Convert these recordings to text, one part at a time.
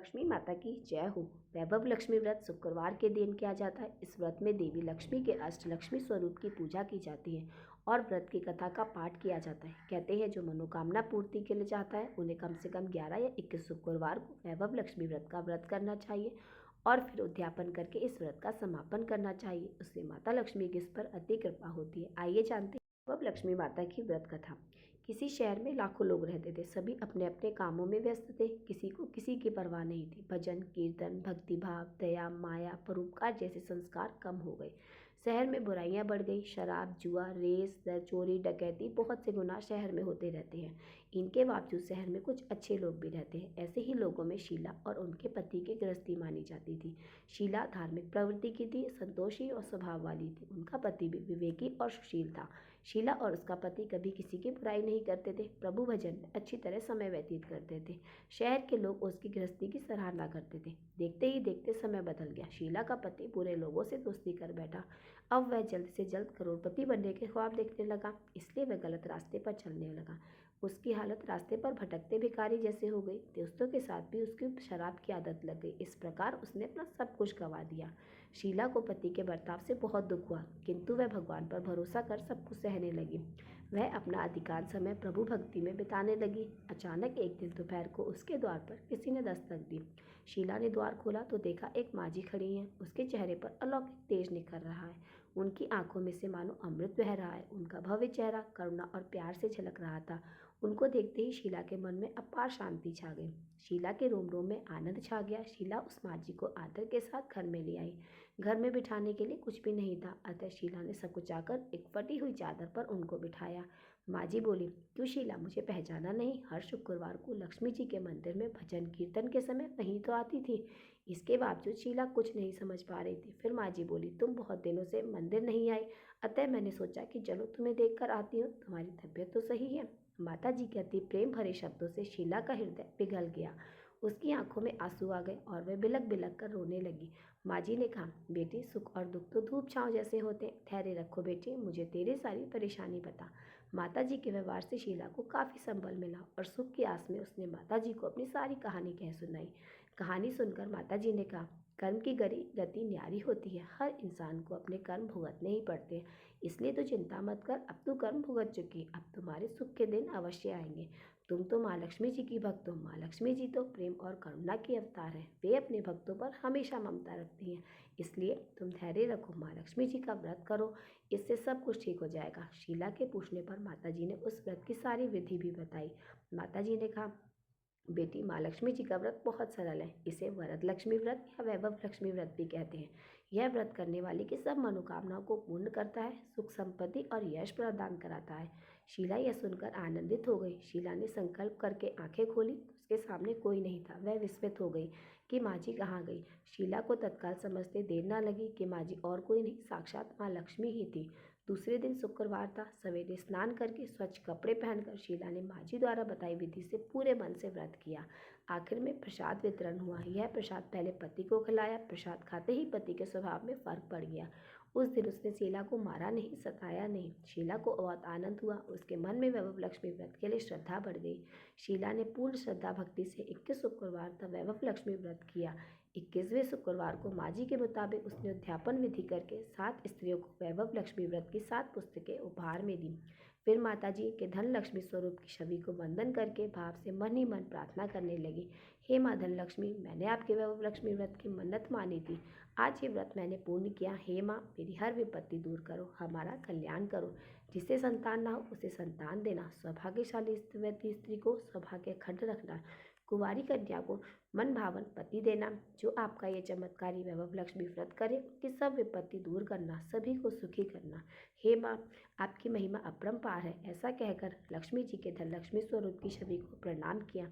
लक्ष्मी माता की जय हो। वैभव लक्ष्मी व्रत शुक्रवार के दिन किया जाता है। इस व्रत में देवी लक्ष्मी के अष्टलक्ष्मी स्वरूप की पूजा की जाती है और व्रत की कथा का पाठ किया जाता है। कहते हैं जो मनोकामना पूर्ति के लिए चाहता है उन्हें कम से कम 11 या 21 शुक्रवार को वैभव लक्ष्मी व्रत का व्रत करना चाहिए और फिर उद्यापन करके इस व्रत का समापन करना चाहिए। उससे माता लक्ष्मी की इस पर अति कृपा होती है। आइए जानते हैं वैभव लक्ष्मी माता की व्रत कथा। किसी शहर में लाखों लोग रहते थे। सभी अपने अपने कामों में व्यस्त थे। किसी को किसी की परवाह नहीं थी। भजन कीर्तन भक्ति भाव दया माया परोपकार जैसे संस्कार कम हो गए। शहर में बुराइयां बढ़ गई। शराब जुआ रेस चोरी डकैती बहुत से गुनाह शहर में होते रहते हैं। इनके बावजूद शहर में कुछ अच्छे लोग भी रहते हैं। ऐसे ही लोगों में शीला और उनके पति की गृहस्थी मानी जाती थी। शीला धार्मिक प्रवृत्ति की थी, संतोषी और स्वभाव वाली थी। उनका पति भी विवेकी और सुशील था। शीला और उसका पति कभी किसी की बुराई नहीं करते थे। प्रभु भजन में अच्छी तरह समय व्यतीत करते थे। शहर के लोग उसकी गृहस्थी की सराहना करते थे। देखते ही देखते समय बदल गया। शीला का पति बुरे लोगों से दोस्ती कर बैठा। अब वह जल्द से जल्द करोड़पति बनने के ख्वाब देखने लगा, इसलिए वह गलत रास्ते पर चलने लगा। उसकी हालत रास्ते पर भटकते भिखारी जैसे हो गई। दोस्तों के साथ भी उसकी शराब की आदत लग गई। इस प्रकार उसने अपना सब कुछ गंवा दिया। शीला को पति के बर्ताव से बहुत दुख हुआ, किंतु वह भगवान पर भरोसा कर सब कुछ सहने लगी। वह अपना अधिकांश समय प्रभु भक्ति में बिताने लगी। अचानक एक दिन दोपहर को उसके द्वार पर किसी ने दस्तक दी। शीला ने द्वार खोला तो देखा एक माँ जी खड़ी हैं। उसके चेहरे पर अलौकिक तेज निखर रहा है। उनकी आंखों में से मानो अमृत बह रहा है। उनका भव्य चेहरा करुणा और प्यार से झलक रहा था। उनको देखते ही शीला के मन में अपार शांति छा गई। शीला के रोम रोम में आनंद छा गया। शीला उस माँ जी को आदर के साथ घर में ले आई। घर में बिठाने के लिए कुछ भी नहीं था, अतः शीला ने सकुचाकर एक फटी हुई चादर पर उनको बिठाया। माँ जी बोली, क्यों शीला, मुझे पहचाना नहीं? हर शुक्रवार को लक्ष्मी जी के मंदिर में भजन कीर्तन के समय वहीं तो आती थी। इसके बावजूद शीला कुछ नहीं समझ पा रही थी। फिर माँ जी बोली, तुम बहुत दिनों से मंदिर नहीं आई, अतः मैंने सोचा कि चलो तुम्हें देख कर आती हूँ। तुम्हारी तबीयत तो सही है? माता जी के अति प्रेम भरे शब्दों से शीला का हृदय पिघल गया। उसकी आंखों में आंसू आ गए और वह बिलक बिलक कर रोने लगी। माँ जी ने कहा, बेटी, सुख और दुख तो धूप छांव जैसे होते, ठहरे रखो बेटी, मुझे तेरी सारी परेशानी बता। माता जी के व्यवहार से शीला को काफ़ी संबल मिला और सुख की आस में उसने माता जी को अपनी सारी कहानी कह सुनाई। कहानी सुनकर माता जी ने कहा, कर्म की गति न्यारी होती है। हर इंसान को अपने कर्म भुगतने ही पड़ते हैं, इसलिए तो चिंता मत कर। अब तू कर्म भुगत चुकी, अब तुम्हारे सुख के दिन अवश्य आएंगे। तुम तो माँ लक्ष्मी जी की भक्त हो। माँ लक्ष्मी जी तो प्रेम और करुणा की अवतार है। वे अपने भक्तों पर हमेशा ममता रखती हैं, इसलिए तुम धैर्य रखो, माँ लक्ष्मी जी का व्रत करो, इससे सब कुछ ठीक हो जाएगा। शीला के पूछने पर माता जी ने उस व्रत की सारी विधि भी बताई। माता जी ने कहा, बेटी, माँ लक्ष्मी जी का व्रत बहुत सरल है। इसे वरद लक्ष्मी व्रत या वैभव लक्ष्मी व्रत भी कहते हैं। यह व्रत करने वाले की सब मनोकामनाओं को पूर्ण करता है, सुख संपत्ति और यश प्रदान कराता है। शीला यह सुनकर आनंदित हो गई। शीला ने संकल्प करके आंखें खोली तो उसके सामने कोई नहीं था। वह विस्मित हो गई कि माँ जी कहाँ गई। शीला को तत्काल समझते देर न लगी कि माँ जी और कोई नहीं, साक्षात माँ लक्ष्मी ही थी। दूसरे दिन शुक्रवार था। सवेरे स्नान करके स्वच्छ कपड़े पहनकर शीला ने माँ जी द्वारा बताई विधि से पूरे मन से व्रत किया। आखिर में प्रसाद वितरण हुआ। यह प्रसाद पहले पति को खिलाया। प्रसाद खाते ही पति के स्वभाव में फर्क पड़ गया। उस दिन उसने शीला को मारा नहीं, सताया नहीं। शीला को बहुत आनंद हुआ। उसके मन में वैभव लक्ष्मी व्रत के लिए श्रद्धा बढ़ गई। शीला ने पूर्ण श्रद्धा भक्ति से 21 शुक्रवार तक वैभव लक्ष्मी व्रत किया। 21वें शुक्रवार को माँ जी के मुताबिक उसने उद्यापन विधि करके 7 स्त्रियों को वैभव लक्ष्मी व्रत की 7 पुस्तकें उपहार में दी। फिर माता जी के धन लक्ष्मी स्वरूप की छवि को वंदन करके भाव से मन ही मन प्रार्थना करने लगी, हे माँ धन लक्ष्मी, मैंने आपके वैभव लक्ष्मी व्रत की मन्नत मानी थी। आज ये व्रत मैंने पूर्ण किया। हे माँ, मेरी हर विपत्ति दूर करो, हमारा कल्याण करो। जिसे संतान ना हो उसे संतान देना, सौभाग्यशाली स्त्री को सौभाग्य खंड रखना, कुंवारी कन्या को मन भावन पति देना। जो आपका ये चमत्कारी वैभव लक्ष्मी व्रत करे कि सब विपत्ति दूर करना, सभी को सुखी करना। हे माँ, आपकी महिमा अपरंपार है। ऐसा कहकर लक्ष्मी जी के धन लक्ष्मी स्वरूप की छवि को प्रणाम किया।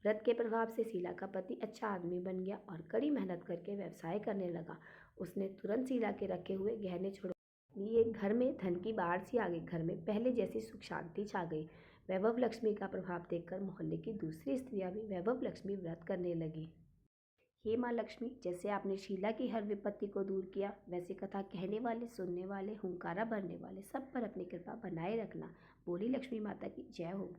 व्रत के प्रभाव से शीला का पति अच्छा आदमी बन गया और कड़ी मेहनत करके व्यवसाय करने लगा। उसने तुरंत शीला के रखे हुए गहने छोड़ लिए। घर में धन की बाढ़ सी आ गई। घर में पहले जैसी सुख शांति छा गई। वैभव लक्ष्मी का प्रभाव देखकर मोहल्ले की दूसरी स्त्रियां भी वैभव लक्ष्मी व्रत करने लगी। हे माँ लक्ष्मी, जैसे आपने शीला की हर विपत्ति को दूर किया, वैसे कथा कहने वाले, सुनने वाले, हुंकारा भरने वाले सब पर अपनी कृपा बनाए रखना। बोली लक्ष्मी माता की जय हो।